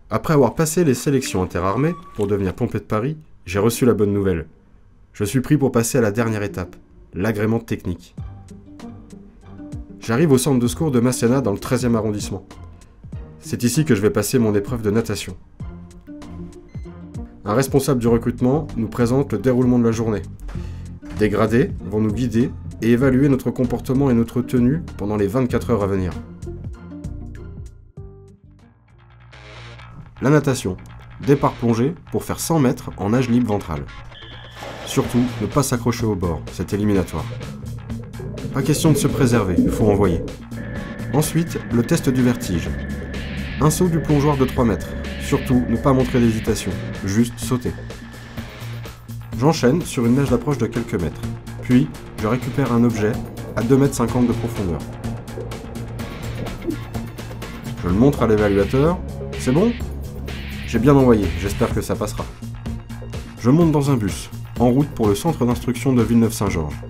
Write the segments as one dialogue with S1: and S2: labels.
S1: Après avoir passé les sélections interarmées pour devenir pompier de Paris, j'ai reçu la bonne nouvelle. Je suis pris pour passer à la dernière étape, l'agrément technique. J'arrive au centre de secours de Masséna dans le 13e arrondissement. C'est ici que je vais passer mon épreuve de natation. Un responsable du recrutement nous présente le déroulement de la journée. Des gradés vont nous guider et évaluer notre comportement et notre tenue pendant les 24 heures à venir. La natation. Départ plongée pour faire 100 mètres en nage libre ventrale. Surtout, ne pas s'accrocher au bord, c'est éliminatoire. Pas question de se préserver, il faut envoyer. Ensuite, le test du vertige. Un saut du plongeoir de 3 mètres. Surtout, ne pas montrer d'hésitation, juste sauter. J'enchaîne sur une nage d'approche de quelques mètres. Puis, je récupère un objet à 2,50 m de profondeur. Je le montre à l'évaluateur. C'est bon ? J'ai bien envoyé, j'espère que ça passera. Je monte dans un bus, en route pour le centre d'instruction de Villeneuve-Saint-Georges.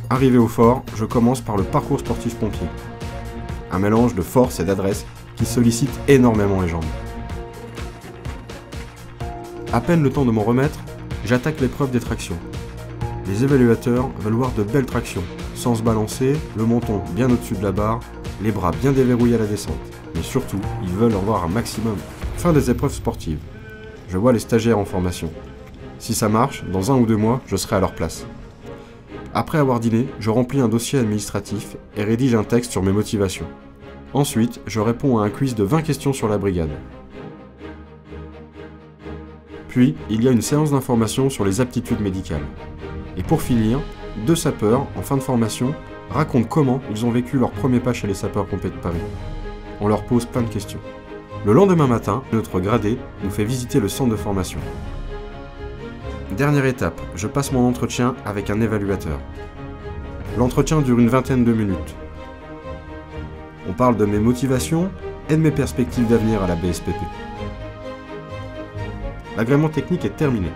S1: Arrivé au fort, je commence par le parcours sportif pompier. Un mélange de force et d'adresse qui sollicite énormément les jambes. À peine le temps de m'en remettre, j'attaque l'épreuve des tractions. Les évaluateurs veulent voir de belles tractions, sans se balancer, le menton bien au-dessus de la barre, les bras bien déverrouillés à la descente. Mais surtout, ils veulent en voir un maximum. Fin des épreuves sportives. Je vois les stagiaires en formation. Si ça marche, dans 1 ou 2 mois, je serai à leur place. Après avoir dîné, je remplis un dossier administratif et rédige un texte sur mes motivations. Ensuite, je réponds à un quiz de 20 questions sur la brigade. Puis, il y a une séance d'information sur les aptitudes médicales. Et pour finir, 2 sapeurs, en fin de formation, racontent comment ils ont vécu leur premier pas chez les sapeurs-pompiers de Paris. On leur pose plein de questions. Le lendemain matin, notre gradé nous fait visiter le centre de formation. Dernière étape, je passe mon entretien avec un évaluateur. L'entretien dure une vingtaine de minutes. On parle de mes motivations et de mes perspectives d'avenir à la BSPP. L'agrément technique est terminé.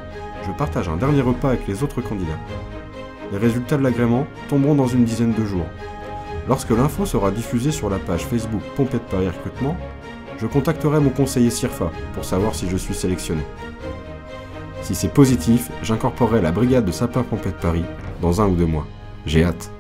S1: Je partage un dernier repas avec les autres candidats. Les résultats de l'agrément tomberont dans une dizaine de jours. Lorsque l'info sera diffusée sur la page Facebook Pompiers de Paris Recrutement, je contacterai mon conseiller CIRFA pour savoir si je suis sélectionné. Si c'est positif, j'incorporerai la brigade de sapeurs-pompiers de Paris dans 1 ou 2 mois. J'ai hâte.